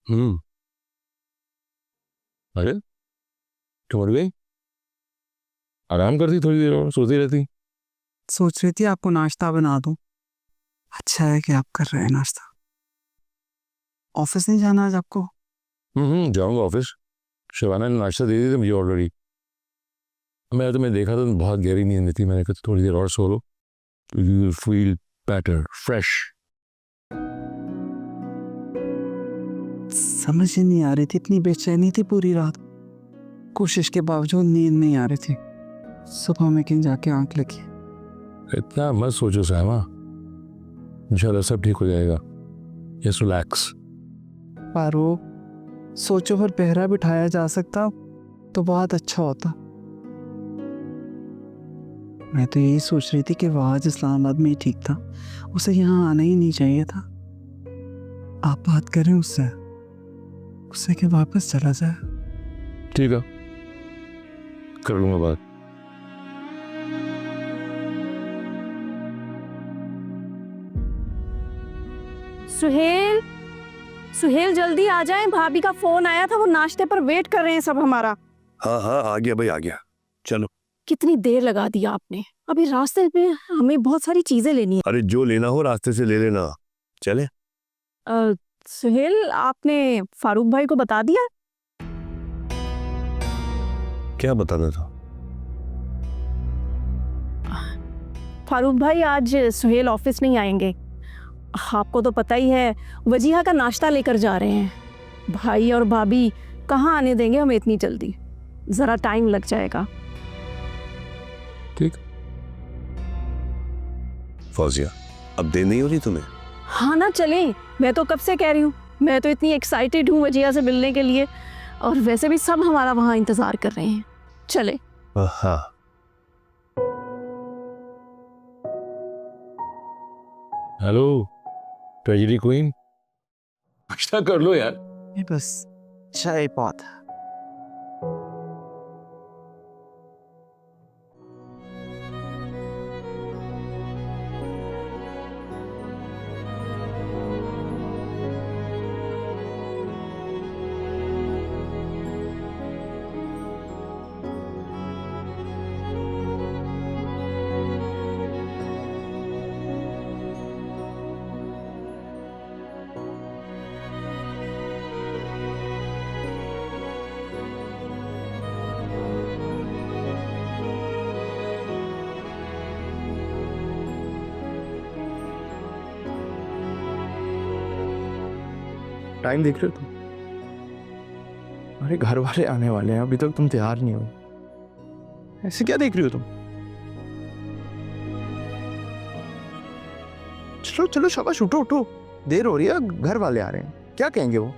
हम्म। अरे क्यों मर गई? आराम करती थोड़ी देर और सोती रहती। सोच रही थी आपको नाश्ता बना दूं। अच्छा है कि आप कर रहे हैं नाश्ता। ऑफिस नहीं जाना आज आपको? जाऊंगा ऑफिस। शिवाना ने नाश्ता दे दी थी मुझे ऑलरेडी। मैं तुम्हें देखा तो बहुत गहरी नींद में थी, मैंने कहा थोड़ी देर और सो लो, यू फील बेटर, फ्रेश। समझ ही नहीं आ रही थी, इतनी बेचैनी थी पूरी रात। कोशिश के बावजूद नींद नहीं आ रही थी। सुबह में कहीं जाके आंख लगी। इतना मत सोचो सामा, इंशाल्लाह सब ठीक हो जाएगा। Just relax. फारूक, सोचो पर पहरा बिठाया जा सकता तो बहुत अच्छा होता। मैं तो यही सोच रही थी कि वहाज इस्लामाबाद में ही ठीक था, उसे यहाँ आना ही नहीं चाहिए था। आप बात करें उससे कि वापस चला जाए। ठीक है, कर लूंगा बात। सुहेल, सुहेल जल्दी आ जाए, भाभी का फोन आया था, वो नाश्ते पर वेट कर रहे हैं सब हमारा। हाँ हाँ आ गया भाई, आ गया। चलो। कितनी देर लगा दी आपने, अभी रास्ते में हमें बहुत सारी चीजें लेनी है। अरे जो लेना हो रास्ते से ले लेना। चले। सुहेल, आपने फारूक भाई को बता दिया? क्या बताना था? फारूक भाई आज सुहेल ऑफिस नहीं आएंगे। आपको तो पता ही है, वजीहा का नाश्ता लेकर जा रहे हैं। भाई और भाभी कहाँ आने देंगे हमें इतनी जल्दी, जरा टाइम लग जाएगा। ठीक। फौजिया, अब देर नहीं हो रही तुम्हें? हाँ ना, चलें। मैं तो कब से कह रही हूँ, मैं तो इतनी एक्साइटेड हूँ वजीहा से मिलने के लिए, और वैसे भी सब हमारा वहाँ इंतजार कर रहे हैं। चले। हाँ। हेलो ट्रेजेडी क्वीन, नाश्ता कर लो यार। ये बस चाय बहुत है। टाइम देख रहे हो तुम? अरे घर वाले आने वाले हैं, अभी तक तुम तैयार नहीं हो। ऐसे क्या देख रही हो तुम? चलो चलो शाबाश, उठो उठो, देर हो रही है, घर वाले आ रहे हैं, क्या कहेंगे वो।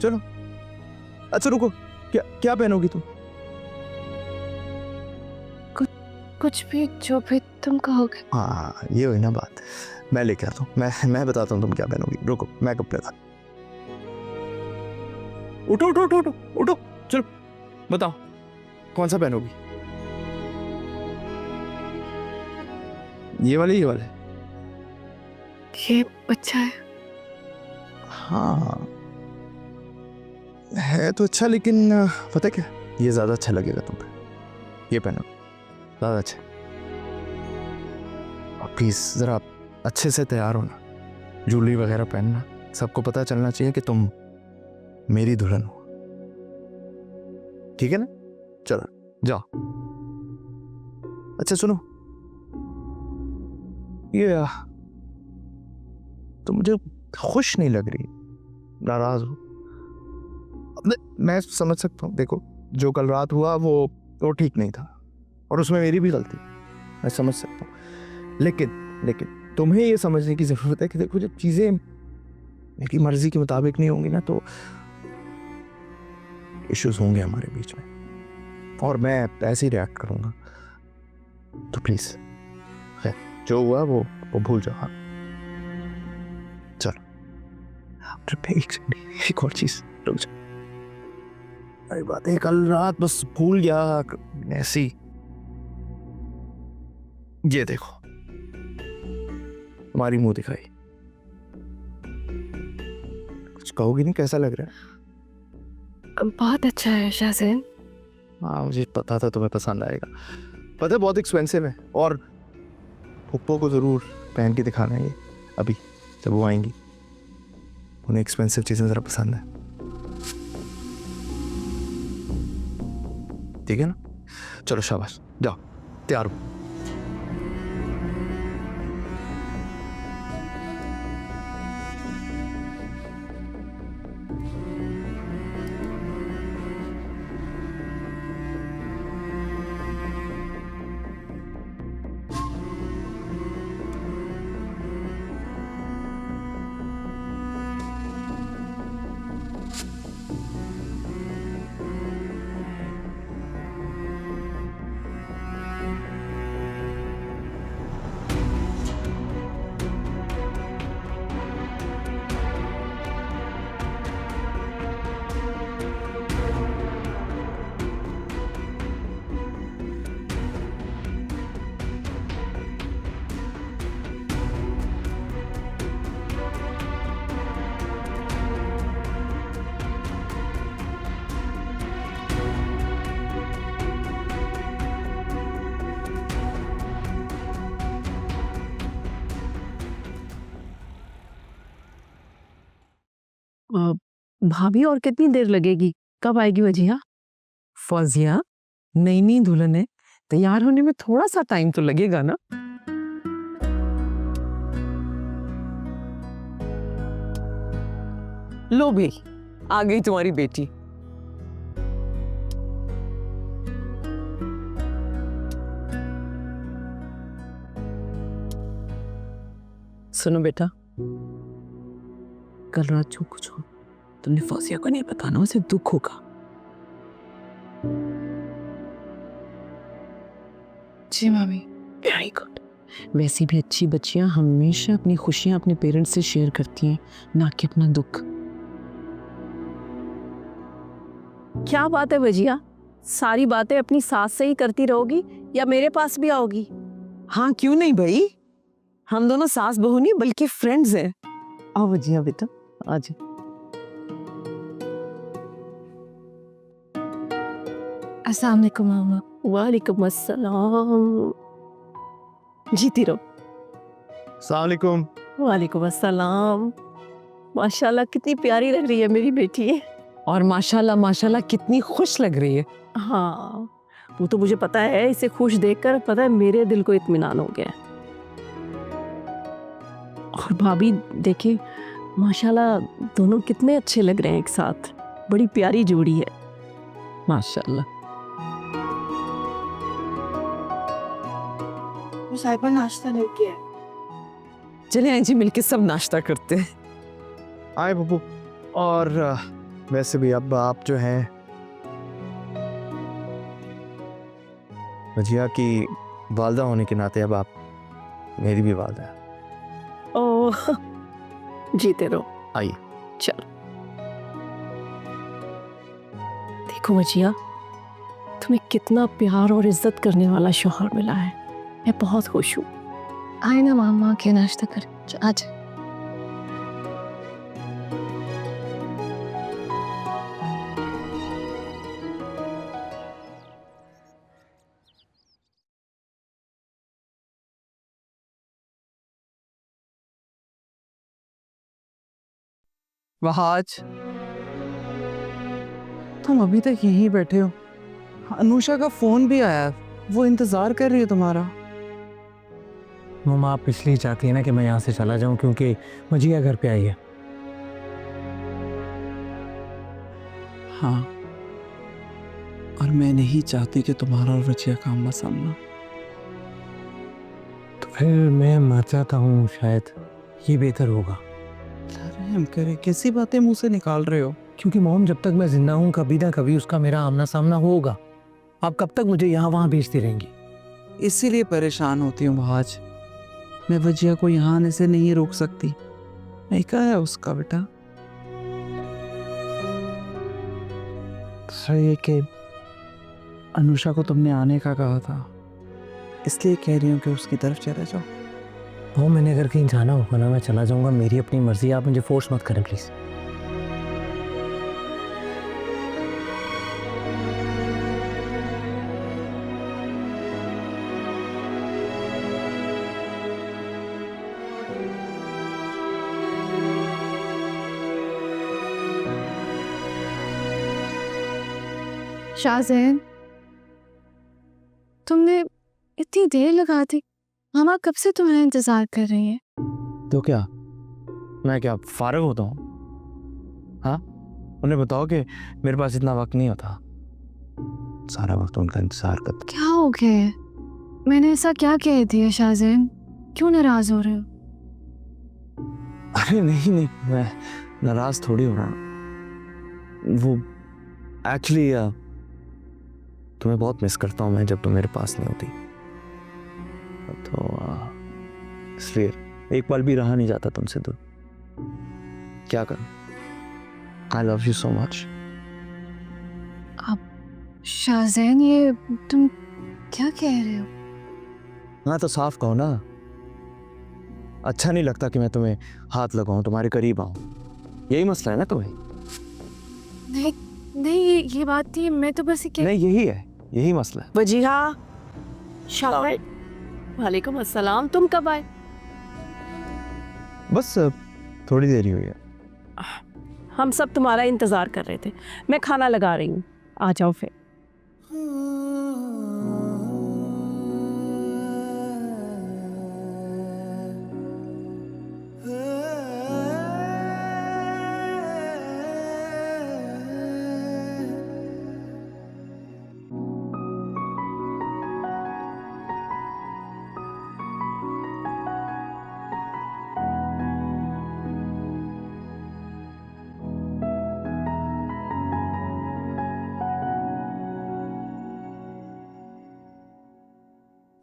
चलो। अच्छा रुको, क्या क्या पहनोगी तुम? कुछ भी, जो भी तुम कहोगे। हाँ ये हुई ना बात, मैं लेके आता हूँ, मैं बताता हूँ तुम क्या पहनोगी। रुको मैं कपड़े था। उठो उठो उठो उठो उठो, चलो बताओ कौन सा पहनोगी? ये वाले ये अच्छा है। हाँ है तो अच्छा, लेकिन पता क्या, ये ज्यादा अच्छा लगेगा तुम पे, ये पहनो, ज्यादा अच्छा। और प्लीज जरा अच्छे से तैयार हो ना, ज्वेलरी वगैरह पहनना, सबको पता चलना चाहिए कि तुम मेरी दुल्हन हो, ठीक है ना? चलो जाओ। अच्छा सुनो, ये तो मुझे खुश नहीं लग रही, नाराज हो। मैं समझ सकता हूँ, देखो जो कल रात हुआ वो ठीक नहीं था, और उसमें मेरी भी गलती, मैं समझ सकता हूँ, लेकिन तुम्हें ये समझने की जरूरत है कि देखो जब चीजें मेरी मर्जी के मुताबिक नहीं होंगी ना, तो इश्यूज होंगे हमारे बीच में, और मैं ऐसे ही रिएक्ट करूंगा। तो प्लीज खैर जो हुआ वो भूल जाओ। हाँ चलो। एक और चीज, रुक जाओ। अरे बात है, कल रात बस भूल गया ऐसी। ये देखो, तुम्हारी मुंह दिखाई, कुछ कहोगी नहीं, कैसा लग रहा है? बहुत अच्छा है शाहज़ैन। हाँ मुझे पता था तुम्हें पसंद आएगा। पता है बहुत एक्सपेंसिव है, और पुप्पो को ज़रूर पहन के दिखाना है ये अभी जब वो आएंगी, उन्हें एक्सपेंसिव चीज़ें ज़रा पसंद है। ठीक है ना? चलो शाबाश, जाओ तैयार हो। भाभी और कितनी देर लगेगी? कब आएगी वजिया? फौजिया, नई नई दुल्हन है, तैयार होने में थोड़ा सा टाइम तो लगेगा ना। लो भी आ गई तुम्हारी बेटी। सुनो बेटा, कल रात जो कुछ हो तुमने फौजिया को नहीं बताना, उसे दुख होगा। जी मामी। Very good. वैसी भी अच्छी बच्चियां हमेशा अपनी खुशियां अपने पेरेंट्स से शेयर करती हैं, ना कि अपना दुख। क्या बात है वजिया, सारी बातें अपनी सास से ही करती रहोगी या मेरे पास भी आओगी? हाँ क्यों नहीं भाई, हम दोनों सास बहू नहीं बल्कि फ्रेंड्स हैं। आओ वजिया बेटा, आज अस्सलाम वालेकुम मामा। वालेकुम अस्सलाम। जीती रहो। अस्सलाम वालेकुम। वालेकुम अस्सलाम। माशाल्लाह कितनी प्यारी लग रही है मेरी बेटी। और माशाल्लाह माशाल्लाह कितनी खुश लग रही है। हाँ वो तो मुझे पता है, इसे खुश देखकर पता है मेरे दिल को इत्मीनान हो गया। और भाभी देखिए माशाल्लाह दोनों कितने अच्छे लग रहे हैं एक साथ, बड़ी प्यारी जोड़ी है माशाल्लाह। साहिबा नाश्ता लेके आए। चले आए जी, मिलके सब नाश्ता करते हैं। आए बब्बू। और वैसे भी अब आप जो हैं वजिया की वालदा होने के नाते अब आप मेरी भी वालदा है। ओह जीते रहो। आइए। चलो देखो वजिया, तुम्हें कितना प्यार और इज्जत करने वाला शौहर मिला है, मैं बहुत खुश हूँ। आए ना मामा के नाश्ता कर आज। वहाज, तुम अभी तक यहीं बैठे हो? अनुषा का फोन भी आया, वो इंतजार कर रही है तुम्हारा। मम्मा आप इसलिए चाहती है ना कि मैं यहाँ से चला जाऊँ क्योंकि वजिया घर पे आई है। हाँ, और मैं नहीं चाहती कि तुम्हारा और वजिया का आमना सामना। तो फिर मैं मर जाता हूँ, शायद ये बेहतर होगा। रहम करे, कैसी बातें मुंह से निकाल रहे हो? क्योंकि मोम जब तक मैं जिंदा हूँ कभी ना कभी उसका मेरा आमना सामना होगा। आप कब तक मुझे यहाँ वहाँ भेजती रहेंगी? इसीलिए परेशान होती हूँ वहाज। मैं वजिया को यहाँ आने से नहीं रोक सकती। नहीं कहा है उसका बेटा। सर ये कि अनुषा को तुमने आने का कहा था, इसलिए कह रही हूँ कि उसकी तरफ चले जाओ। वो मैंने अगर कहीं जाना होगा ना मैं चला जाऊँगा, मेरी अपनी मर्जी, आप मुझे फोर्स मत करें प्लीज़। शाहजैन, तुमने इतनी देर लगा दी। मामा कब से तुम्हारा इंतजार कर रही है। तो क्या मैं क्या फारिग होता हूँ? हाँ, उन्हें बताओ कि मेरे पास इतना वक्त नहीं होता। सारा वक्त उनका इंतजार करता। क्या हो गया है? मैंने ऐसा क्या कह दिया शाहजैन? क्यों नाराज हो रहे हो? अरे नहीं नहीं, मैं नाराज थोड़ी हो रहा हूँ। वो एक्चुअली तुम्हें बहुत मिस करता हूँ मैं जब तुम मेरे पास नहीं होती, तो इसलिए एक पल भी रहा नहीं जाता तुमसे दूर। क्या करूं? I love you so much. Shahzain, ये तुम क्या कह रहे हो? हाँ तो साफ कहो ना। अच्छा नहीं लगता कि मैं तुम्हें हाथ लगाऊं, तुम्हारे करीब आऊं। यही मसला है ना तुम्हें? नहीं नहीं, ये बात नहीं। मैं तो बस नहीं, यही है, यही मसला है। वजीहा, शाबाश, वालेकुम अस्सलाम। तुम कब आए? बस थोड़ी देर ही हुई है। हम सब तुम्हारा इंतजार कर रहे थे। मैं खाना लगा रही हूँ, आ जाओ फिर।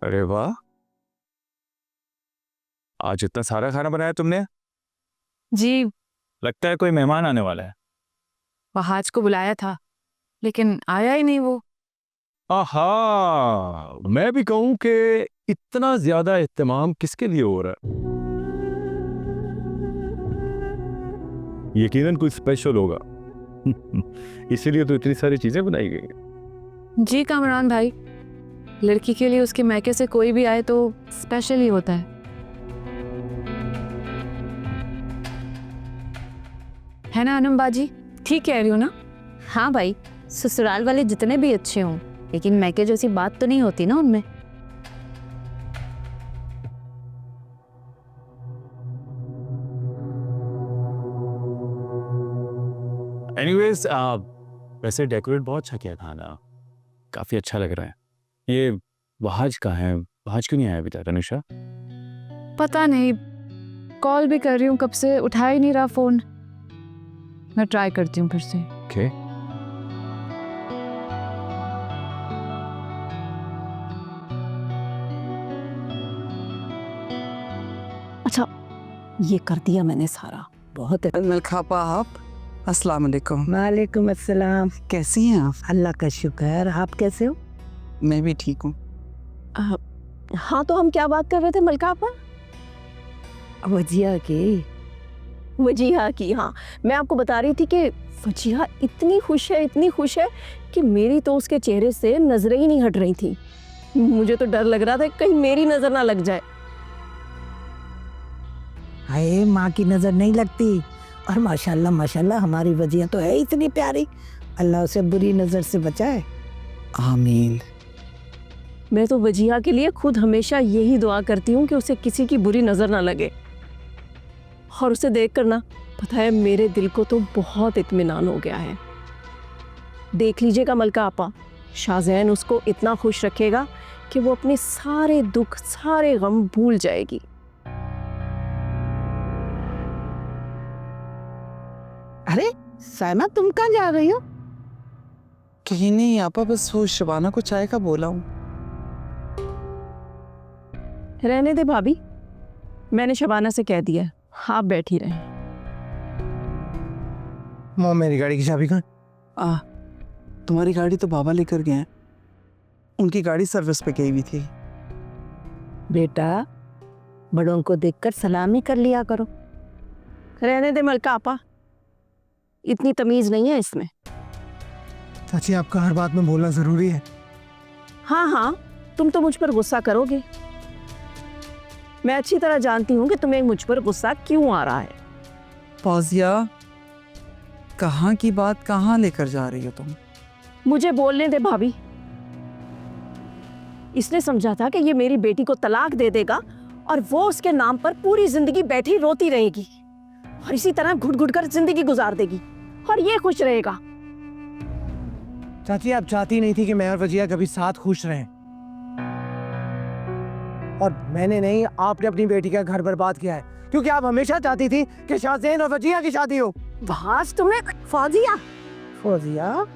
अरे वाह, आज इतना सारा खाना बनाया तुमने। जी, लगता है कोई मेहमान आने वाला है। वहाज को बुलाया था लेकिन आया ही नहीं वो। आहा, मैं भी कहूं कि इतना ज्यादा इत्तेमाम किसके लिए हो रहा है? यकीनन कोई स्पेशल होगा। इसीलिए तो इतनी सारी चीजें बनाई गई हैं। जी कामरान भाई, लड़की के लिए उसके मैके से कोई भी आए तो स्पेशल ही होता है ना अनम बाजी? ठीक कह रही हो ना? हाँ भाई, ससुराल वाले जितने भी अच्छे हों, लेकिन मैके जैसी बात तो नहीं होती ना उनमें। एनीवेज, वैसे डेकोरेट बहुत अच्छा किया खाना, काफी अच्छा लग रहा है। ये वहाज का है, वहाज क्यों नहीं आया अभी तक तनुषा? पता नहीं, कॉल भी कर रही हूँ कब से, उठा ही नहीं रहा फोन। मैं ट्राई करती हूँ फिर से। ओके। अच्छा, ये कर दिया मैंने सारा। बहुत मलखापा आप, अस्सलाम वालेकुम। वालेकुम अस्सलाम। कैसी हैं आप? अल्लाह का शुक्र, आप कैसे हो? मैं भी ठीक हूँ। हाँ, तो हम क्या बात कर रहे थे मलका आपा? वजिया की। वजिहा की, हाँ। मैं आपको बता रही थी कि वजिहा इतनी खुश है कि मेरी तो उसके चेहरे से नजरें ही नहीं हट रही थी। मुझे तो डर लग रहा था कहीं मेरी नजर ना लग जाए। हाय, माँ की नजर नहीं लगती। और माशाल्लाह माशाल्लाह हमारी वजिया तो है इतनी प्यारी। अल्लाह उसे बुरी नजर से बचाए। आमीन। मैं तो वजिहा के लिए खुद हमेशा यही दुआ करती हूँ कि उसे किसी की बुरी नजर ना लगे। और उसे देख कर ना, पता है, मेरे दिल को तो बहुत इत्मीनान हो गया है। देख लीजिएगा मलका आपा, शाहजैन उसको इतना खुश रखेगा कि वो अपने सारे दुख, सारे गम भूल जाएगी। अरे साइमा, तुम कहाँ जा रही हो? कहीं नहीं आपा, बस वो शबाना को चाय का बोला हूँ। रहने दे भाभी, मैंने शबाना से कह दिया, आप बैठी रहें। मॉम, मेरी गाड़ी की चाबी कहाँ? तुम्हारी गाड़ी तो बाबा लेकर गए हैं। उनकी गाड़ी सर्विस पे गई हुई थी। बेटा, बड़ों को देखकर सलामी कर लिया करो। रहने दे मलका आपा, इतनी तमीज नहीं है इसमें। चाची, आपका हर बात में बोलना जरूरी है। हाँ हाँ, तुम तो मुझ पर गुस्सा करोगे। मैं अच्छी तरह जानती हूँ कि तुम्हें मुझ पर गुस्सा क्यों आ रहा है। फौजिया, कहाँ की बात कहाँ लेकर जा रही हो तुम? मुझे बोलने दे भाभी। इसने समझा था कि ये मेरी बेटी को तलाक दे देगा और वो उसके नाम पर पूरी जिंदगी बैठी रोती रहेगी और इसी तरह घुट घुट कर जिंदगी गुजार देगी और ये खुश रहेगा। चाची, आप चाहती नहीं थी कि मैं और वजिया कभी साथ खुश रहें, और मैंने नहीं, आपने अपनी बेटी का घर बर्बाद किया है, क्योंकि आप हमेशा चाहती थी कि शाहज़ैन और वजिया की शादी हो। बस तुम्हें फौजिया फौजिया,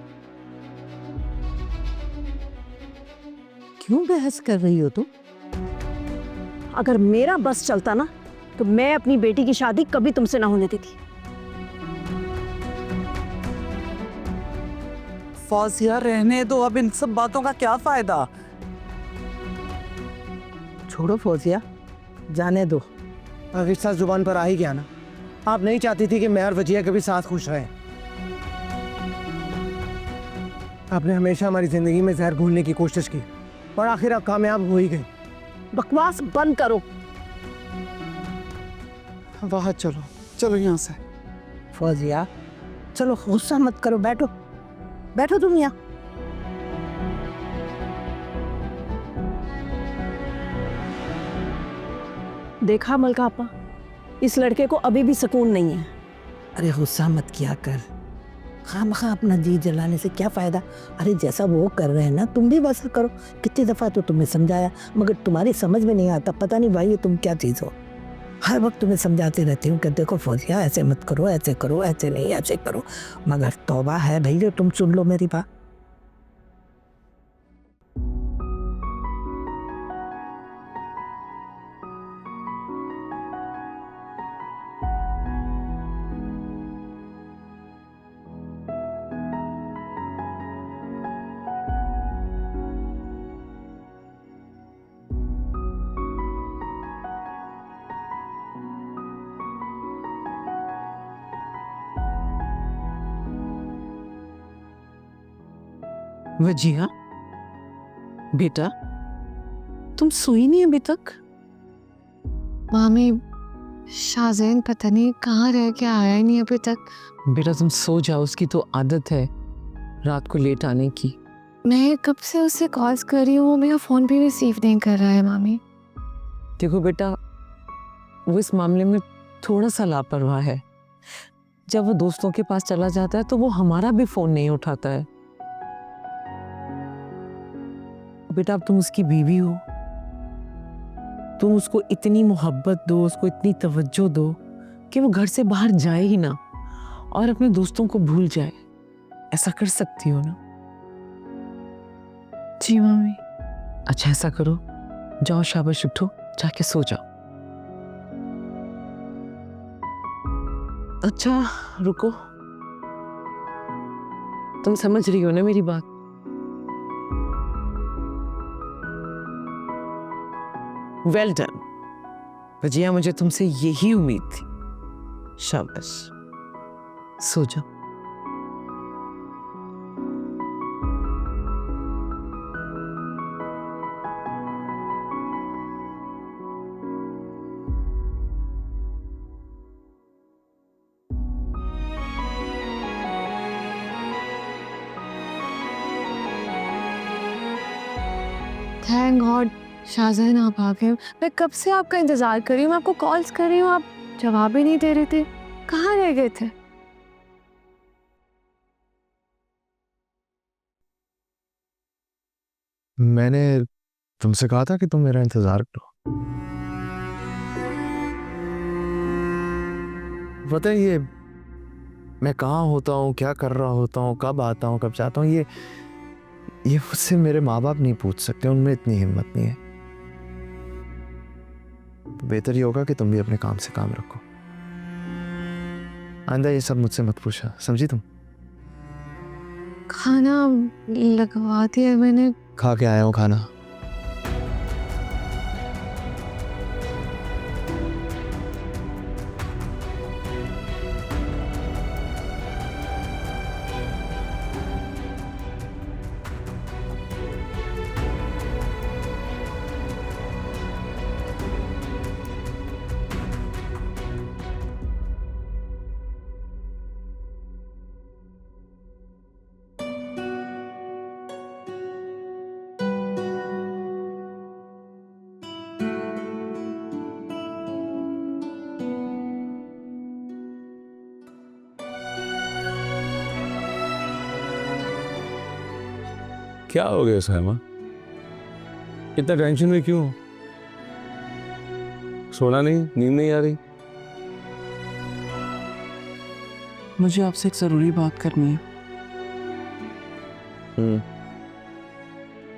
क्यों बहस कर रही हो तुम? अगर मेरा बस चलता ना तो मैं अपनी बेटी की शादी कभी तुमसे ना होने देती। फौजिया रहने दो, अब इन सब बातों का क्या फायदा? छोड़ो फौजिया, जाने दो। अब रिश्ता जुबान पर आ ही गया ना। आप नहीं चाहती थी कि मैं और वजिया कभी साथ खुश रहें। आपने हमेशा हमारी जिंदगी में जहर घोलने की कोशिश की और आखिर आप कामयाब हो ही गई। बकवास बंद करो। बाहर चलो, चलो यहाँ से। फौजिया चलो, गुस्सा मत करो, बैठो बैठो तुम यहाँ। देखा मलका आपा, इस लड़के को अभी भी सुकून नहीं है। अरे गुस्सा मत किया कर, खामखा अपना जी जलाने से क्या फायदा? अरे जैसा वो कर रहे हैं ना, तुम भी वैसा करो। कितनी दफा तो तुम्हें समझाया, मगर तुम्हारी समझ में नहीं आता। पता नहीं भाई ये तुम क्या चीज़ हो। हर वक्त तुम्हें समझाती रहती हूँ कि देखो फौजिया, ऐसे मत करो, ऐसे करो, ऐसे नहीं, ऐसे करो, मगर तौबा है भैया, तुम सुन लो मेरी बात। वजिया बेटा, तुम सोई नहीं अभी तक? मामी, शाहज़ैन पता नहीं कहाँ रह के आया ही नहीं अभी तक। बेटा तुम सो जाओ, उसकी तो आदत है रात को लेट आने की। मैं कब से उसे कॉल्स कर रही हूँ, वो मेरा फ़ोन भी रिसीव नहीं कर रहा है मामी। देखो बेटा, वो इस मामले में थोड़ा सा लापरवाह है। जब वो दोस्तों के पास चला जाता है तो वो हमारा भी फ़ोन नहीं उठाता है। बेटा अब तुम उसकी बीवी हो, तुम उसको इतनी मोहब्बत दो, उसको इतनी तवज्जो दो कि वो घर से बाहर जाए ही ना और अपने दोस्तों को भूल जाए। ऐसा कर सकती हो ना? जी मामी। अच्छा ऐसा करो, जाओ शाबाश, उठो, जाके सो जाओ। अच्छा रुको, तुम समझ रही हो ना मेरी बात? वेल डन वजिया, मुझे तुमसे यही उम्मीद थी। शाबाश, सो जाओ। थैंक गॉड शाहज़ैन आप आ गए। मैं कब से आपका इंतज़ार कर रही हूँ, मैं आपको कॉल्स कर रही हूँ, आप जवाब ही नहीं दे रहे थे। कहाँ रह गए थे? मैंने तुमसे कहा था कि तुम मेरा इंतजार करो। पता है ये मैं कहाँ होता हूँ, क्या कर रहा होता हूँ, कब आता हूँ, कब जाता हूँ, ये मुझसे मेरे माँ बाप नहीं पूछ सकते, उनमें इतनी हिम्मत नहीं है। तो बेहतर ये होगा कि तुम भी अपने काम से काम रखो। आइंदा ये सब मुझसे मत पूछा, समझी तुम? खाना लगवा दिया मैंने। खा के आया हूँ खाना। क्या हो गया सायमा? इतना टेंशन में क्यों? सोना नहीं, नींद नहीं आ रही? मुझे आपसे एक ज़रूरी बात करनी है।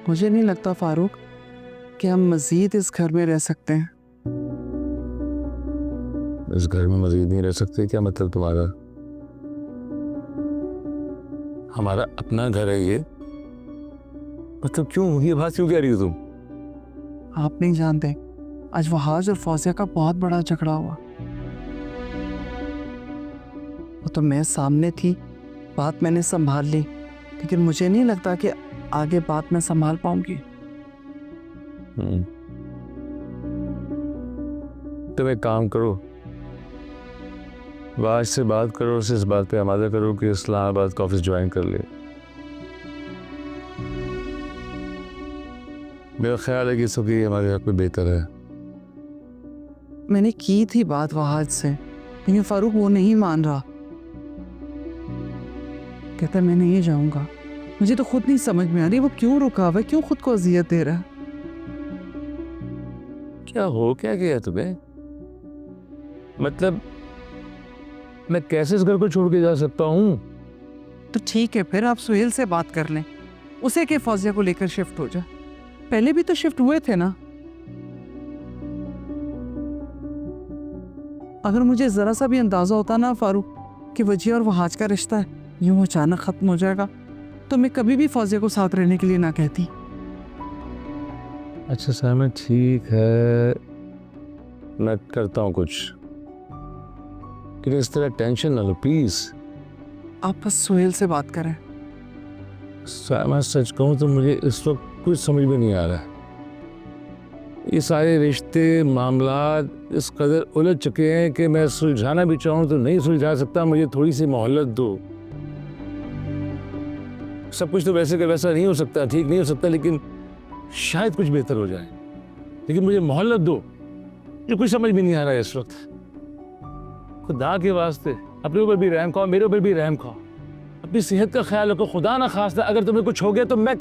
मुझे नहीं लगता फारूक कि हम मज़ीद इस घर में रह सकते हैं। इस घर में मजीद नहीं रह सकते? क्या मतलब तुम्हारा? हमारा अपना घर है ये। मतलब क्यों, ये बात क्यों कह रही हो तुम? आप नहीं जानते, आज वहाज और फौजिया का बहुत बड़ा झगड़ा हुआ। वो तो मैं सामने थी, बात मैंने संभाल ली, लेकिन मुझे नहीं लगता कि आगे बात मैं संभाल पाऊंगी। तुम एक काम करो, वाज से बात करो, उसे इस बात पे आमादा करो कि इस्लामाबाद का ऑफिस ज्वाइन कर ले। मेरा ख्याल है कि सबकी हमारे हक में बेहतर है। मैंने की थी बात वहाज से, लेकिन फारूक वो नहीं मान रहा। कहता मैं नहीं जाऊंगा। मुझे तो खुद नहीं समझ में आ रही वो क्यों रुका हुआ है, क्यों खुद को अजियत दे रहा है। क्या हो क्या गया तुम्हें? मतलब मैं कैसे इस घर को छोड़ के जा सकता हूँ? तो ठीक है, फिर आप सुहेल से बात कर लें, उसे के फौजिया को लेकर शिफ्ट हो जा। पहले भी तो शिफ्ट हुए थे ना। अगर मुझे जरा सा भी अंदाजा होता ना फारूक कि वजिया और वहाज का रिश्ता है यूं अचानक खत्म हो जाएगा, तो मैं कभी भी फौजिया को साथ रहने के लिए ना कहती। अच्छा सायमा ठीक है, मैं करता हूँ कुछ, लेकिन इस तरह टेंशन ना लो प्लीज। आप बस सुहेल से बात करें। सायमा सच कहूँ तो मुझे इस वक्त कुछ समझ में नहीं आ रहा है। ये सारे रिश्ते मामलात इस कदर उलझ चुके हैं कि मैं सुलझाना भी चाहूँ तो नहीं सुलझा सकता। मुझे थोड़ी सी मोहलत दो। सब कुछ तो वैसे का वैसा नहीं हो सकता, ठीक नहीं हो सकता, लेकिन शायद कुछ बेहतर हो जाए। लेकिन मुझे मोहलत दो, ये कुछ समझ में नहीं आ रहा है इस वक्त। खुदा के वास्ते अपने ऊपर भी रहम खाओ, मेरे ऊपर भी रहम खाओ। अपनी सेहत का ख्याल रखो। खुदा ना खास्ता अगर तुम्हें कुछ हो गया तो मैं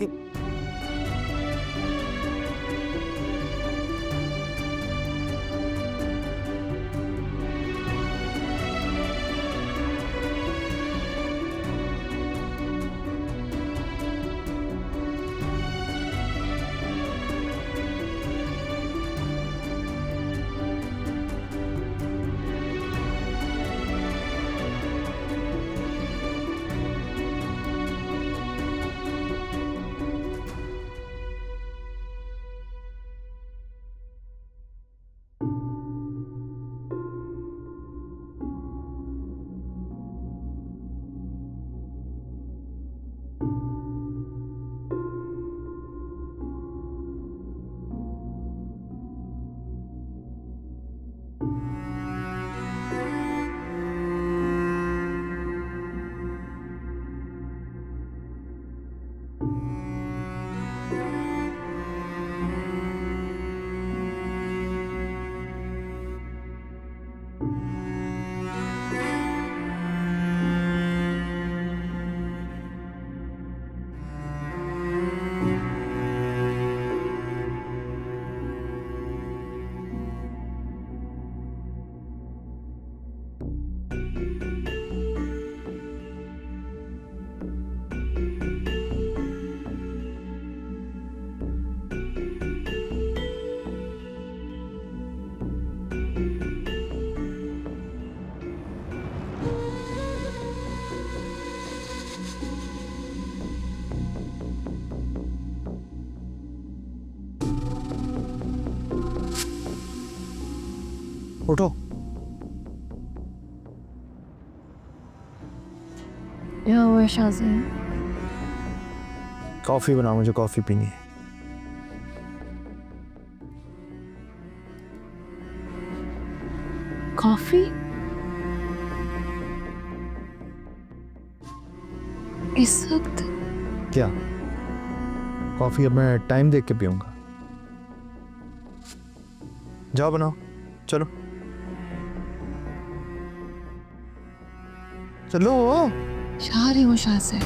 उठो। क्या हुआ शाज़ेन? कॉफी बनाओ, मुझे कॉफी पीनी है। कॉफी? इस वक्त? क्या कॉफी अब मैं टाइम देख के पीऊंगा। जाओ बनाओ, चलो चलो। जा रही हूँ शाज़ेन।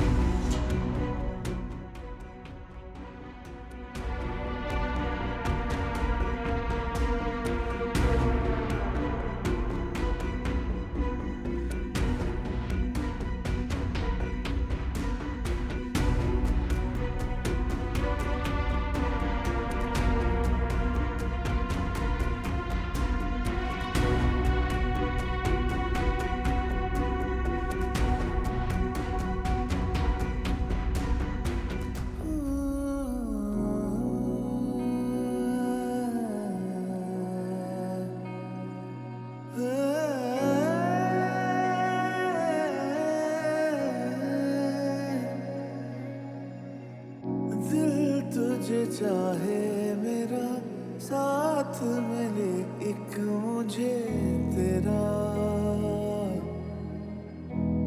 चाहे मेरा साथ मिले एक मुझे तेरा,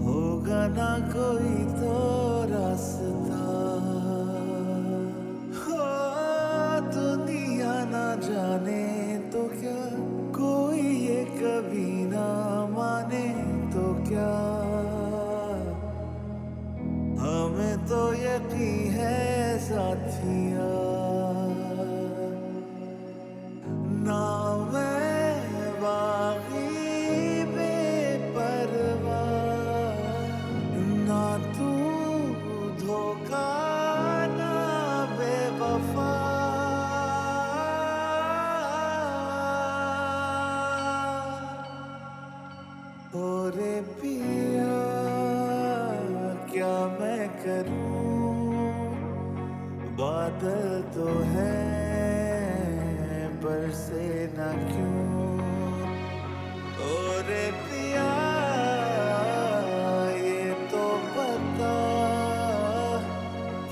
होगा ना कोई तो रास्ता, हो दुनिया ना जाने तो क्या, कोई ये कभी ना माने तो क्या, हमें तो यकीन है साथिया, ना मैं बागी बेपरवाह, ना तू धोखा ना बेवफा, ओरे पिया क्या मैं करूं, बादल तो है बरसे ना क्यों, ओरे पिया ये तो पता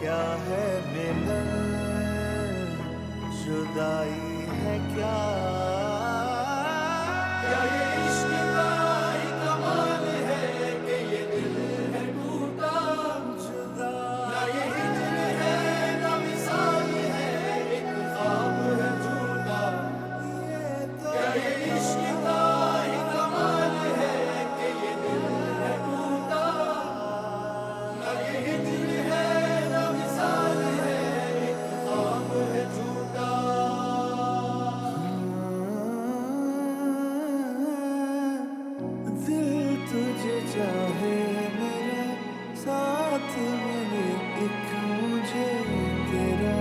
क्या है मिलन, जुदाई है क्या, ये इश्क का ही कमाल है कि ये दिल है टूटा जुदा, ना ये हिजर है ना मिसाल है एक ख्वाब है झूठा, क्या ये इश्क का ही कमाल है कि ये दिल है टूटा, ना ये हिजर है ना मिसाल है एक ख्वाब है झूठा, दिल तुझे चाहे मेरा साथ मिले एक मुझे तेरा,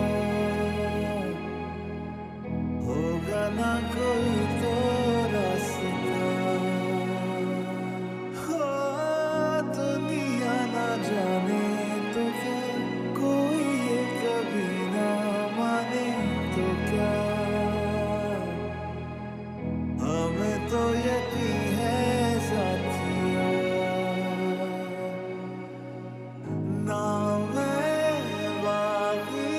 होगा ना कोई तो रास्ता, हो दुनिया ना जाने तो क्या, कोई ये कभी ना माने तो क्या, हमें तो यकीन है साथिया, ना मैं बागी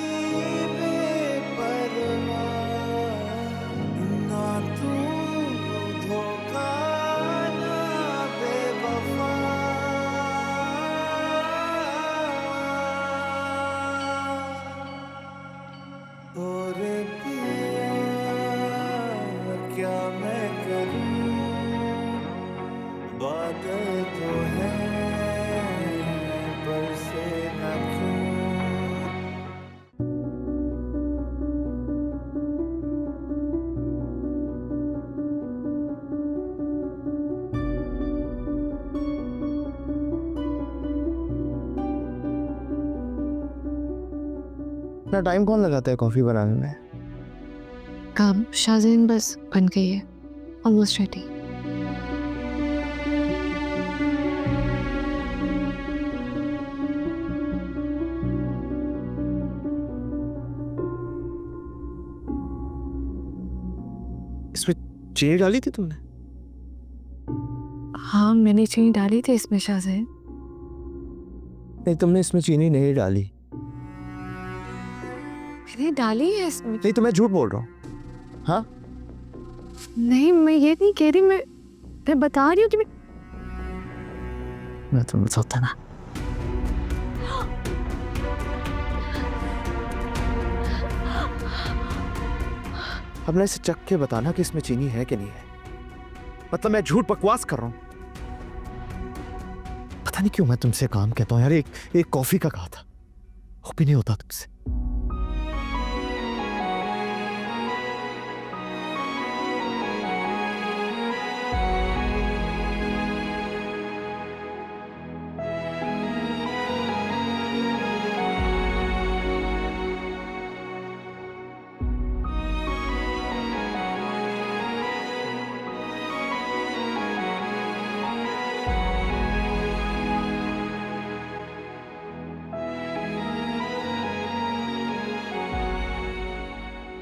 बेपरवाह, ना तू धोखा ना बेवफा, ओरे पिया क्या मैं करूं, बादल तो है बरसे ना क्यों, इतना टाइम कौन लगाता है कॉफी बनाने में? काम शाहजैन बस बन गई है, ऑलमोस्ट रेडी। इसमें चीनी डाली थी तुमने? हाँ मैंने चीनी डाली थी इसमें शाहजैन। नहीं, तुमने इसमें चीनी नहीं डाली। मैंने डाली है इसमें। नहीं तो मैं झूठ बोल रहा हूँ। हाँ नहीं मैं ये नहीं कह रही, मैं बता रही हूँ कि मैं तुम्हें बताता ना। अब ना इसे चख के बताना कि इसमें चीनी है कि नहीं है। मतलब मैं झूठ बकवास कर रहा हूँ। पता नहीं क्यों मैं तुमसे काम कहता हूँ यार। एक कॉफी का कहा था, वो भी नहीं होता तुमसे।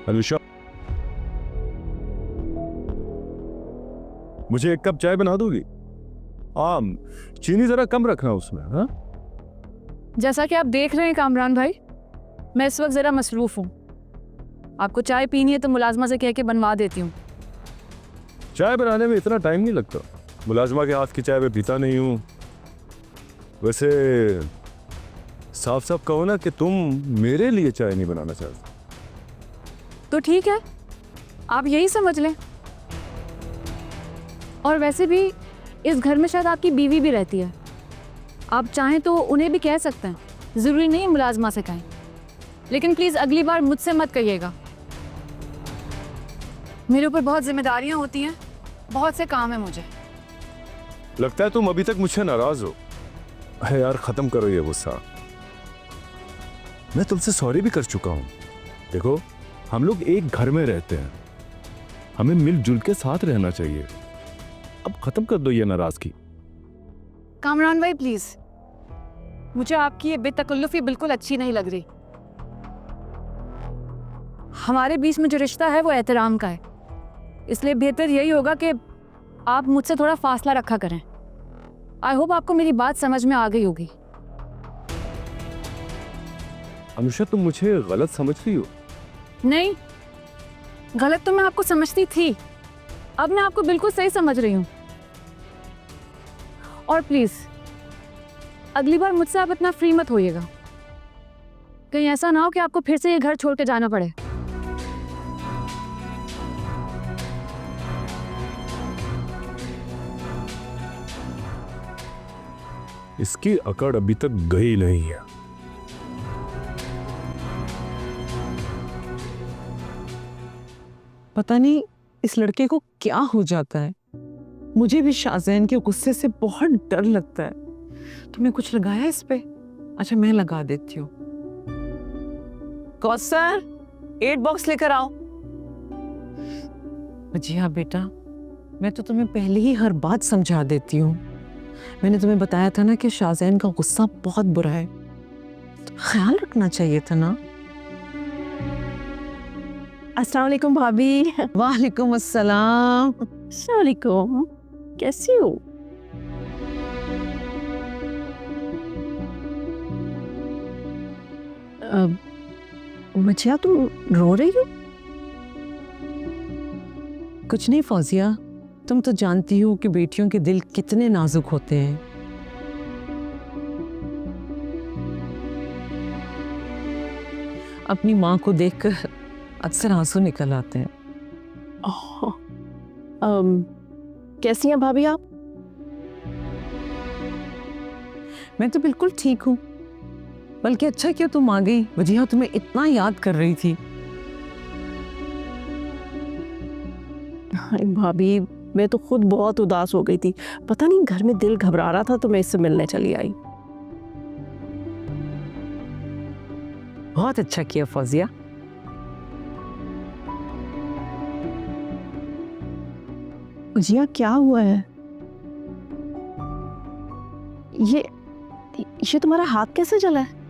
अनुषा, मुझे एक कप चाय बना दोगी? चीनी जरा कम रखना उसमें। हाँ, जैसा कि आप देख रहे हैं कामरान भाई, मैं इस वक्त ज़रा मसरूफ़ हूँ। आपको चाय पीनी है तो मुलाजमा से कह के बनवा देती हूँ। चाय बनाने में इतना टाइम नहीं लगता। मुलाजमा के हाथ की चाय मैं पीता नहीं हूँ। वैसे साफ साफ कहो ना कि तुम मेरे लिए चाय नहीं बनाना चाहते। तो ठीक है, आप यही समझ लें। और वैसे भी इस घर में शायद आपकी बीवी भी रहती है, आप चाहें तो उन्हें भी कह सकते हैं, ज़रूरी नहीं मुलाजमा से कहें। लेकिन प्लीज़ अगली बार मुझसे मत कहिएगा। मेरे ऊपर बहुत जिम्मेदारियां होती हैं, बहुत से काम है मुझे। लगता है तुम अभी तक मुझसे नाराज हो। अरे यार खत्म करो ये गुस्सा। मैं तुमसे सॉरी भी कर चुका हूं। देखो हम लोग एक घर में रहते हैं, हमें मिलजुल के साथ रहना चाहिए। अब खत्म कर दो ये नाराजगी। कामरान भाई प्लीज़, मुझे आपकी ये बेतकल्लुफ़ी बिल्कुल अच्छी नहीं लग रही। हमारे बीच में जो रिश्ता है वो एहतराम का है, इसलिए बेहतर यही होगा कि आप मुझसे थोड़ा फासला रखा करें। आई होप आपको मेरी बात समझ में आ गई होगी। अनुषा तुम मुझे गलत समझ रही हो। नहीं, गलत तो मैं आपको समझती थी, अब मैं आपको बिल्कुल सही समझ रही हूँ। और प्लीज़ अगली बार मुझसे आप इतना फ्री मत होइएगा, कहीं ऐसा ना हो कि आपको फिर से ये घर छोड़ के जाना पड़े। इसकी अकड़ अभी तक गई नहीं है। पता नहीं इस लड़के को क्या हो जाता है। मुझे भी शाहजैन के गुस्से से बहुत डर लगता है। तुमने कुछ लगाया इस पे? अच्छा मैं लगा देती हूँ। कौसर 8 बॉक्स लेकर आओ। जी हाँ बेटा, मैं तो तुम्हें पहले ही हर बात समझा देती हूँ। मैंने तुम्हें बताया था ना कि शाहजैन का गुस्सा बहुत बुरा है, तो ख्याल रखना चाहिए था ना। अस्सलाम वालेकुम भाभी। वालेकुम अस्सलाम। अस्सलाम वालेकुम, कैसी हो? बच्चिया तुम रो रही हो? कुछ नहीं फौजिया, तुम तो जानती हो कि बेटियों के दिल कितने नाजुक होते हैं। अपनी माँ को देखकर अक्सर आंसू निकल आते हैं। कैसी हैं भाभी आप? मैं तो बिल्कुल ठीक हूँ, बल्कि अच्छा किया तुम आ गई। वजीहा तुम्हें इतना याद कर रही थी। अरे भाभी, मैं तो खुद बहुत उदास हो गई थी। पता नहीं घर में दिल घबरा रहा था तो मैं इससे मिलने चली आई। बहुत अच्छा किया फौजिया। जिया क्या हुआ है? ये तुम्हारा हाथ कैसे जला है?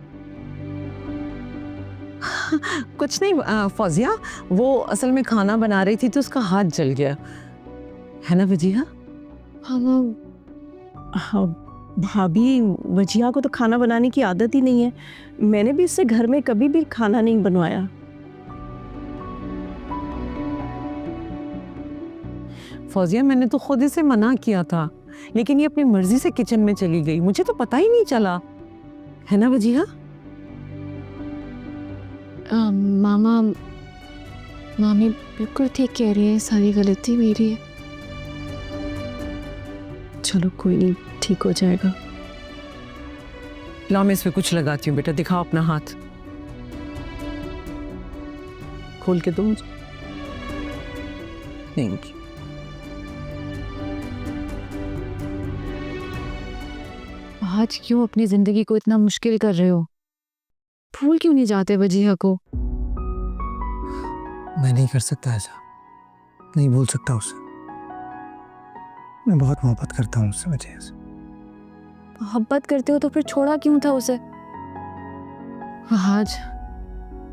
कुछ नहीं फौजिया, वो असल में खाना बना रही थी तो उसका हाथ जल गया है ना वजीहा। हाँ भाभी, वजिया को तो खाना बनाने की आदत ही नहीं है। मैंने भी इससे घर में कभी भी खाना नहीं बनवाया। फौजिया मैंने तो खुद इसे मना किया था, लेकिन ये अपनी मर्जी से किचन में चली गई, मुझे तो पता ही नहीं चला, है ना वजीहा। मामा मामी बिल्कुल ठीक कह रही है, सारी गलती मेरी है। चलो कोई नहीं, ठीक हो जाएगा। लाओ मैं इस पे कुछ लगाती हूँ। बेटा दिखाओ अपना हाथ, खोल के दूँ? Thank you. आज क्यों अपनी जिंदगी को इतना मुश्किल कर रहे हो? भूल क्यों नहीं जाते वजीहा को? मैं नहीं कर सकता ऐसा, नहीं भूल सकता उसे। मैं बहुत मोहब्बत करता हूँ उससे वजह से। मोहब्बत करते हो तो फिर छोड़ा क्यों था उसे? आज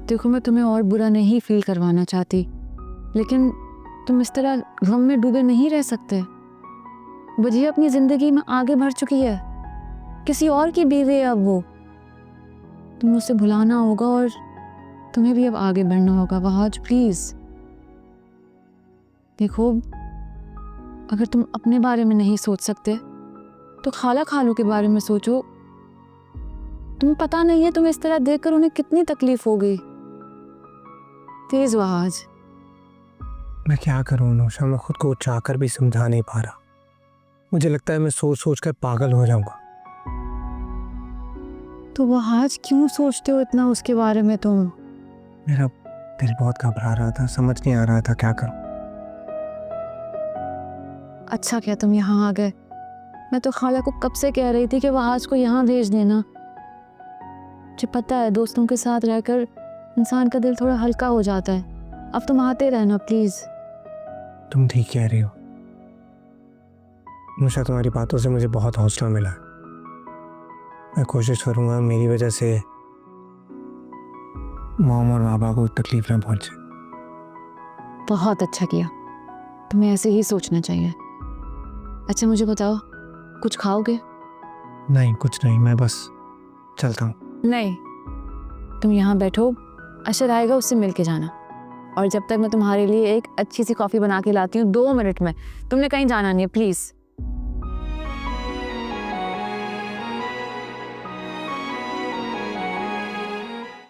देखो, मैं तुम्हें और बुरा नहीं फील करवाना चाहती, लेकिन तुम इस तरह गम में डूबे नहीं रह सकते। वजीहा अपनी जिंदगी में आगे बढ़ चुकी है, किसी और की बीवी है अब वो। तुम्हें उसे भुलाना होगा और तुम्हें भी अब आगे बढ़ना होगा वहाज, प्लीज। देखो, अगर तुम अपने बारे में नहीं सोच सकते तो खाला खालू के बारे में सोचो। तुम्हें पता नहीं है तुम्हें इस तरह देखकर उन्हें कितनी तकलीफ होगी। तेज वहाज। मैं क्या करूं नौशा, मैं खुद को चाहकर भी समझा नहीं पा रहा। मुझे लगता है मैं सोच सोच कर पागल हो जाऊंगा। तो वहाज क्यों सोचते हो इतना उसके बारे में तुम? मेरा दिल बहुत घबरा रहा था, समझ नहीं आ रहा था क्या करूं। अच्छा क्या तुम यहाँ आ गए? मैं तो खाला को कब से कह रही थी कि वहाज को यहाँ भेज देना। मुझे पता है दोस्तों के साथ रहकर इंसान का दिल थोड़ा हल्का हो जाता है। अब तुम आते रहना प्लीज। तुम ठीक कह रही हो नौशा, तुम्हारी बातों से मुझे बहुत हौसला मिला है। मैं कोशिश करूंगा मेरी वजह से मॉम और बाबा को तकलीफ ना पहुंचे। बहुत अच्छा किया, तुम्हें ऐसे ही सोचना चाहिए। अच्छा मुझे बताओ, कुछ खाओगे? नहीं कुछ नहीं, मैं बस चलता हूँ। नहीं, तुम यहाँ बैठो, अशर आएगा उससे मिल के जाना। और जब तक मैं तुम्हारे लिए एक अच्छी सी कॉफ़ी बना के लाती हूँ 2 मिनट में, तुमने कहीं जाना नहीं है प्लीज़।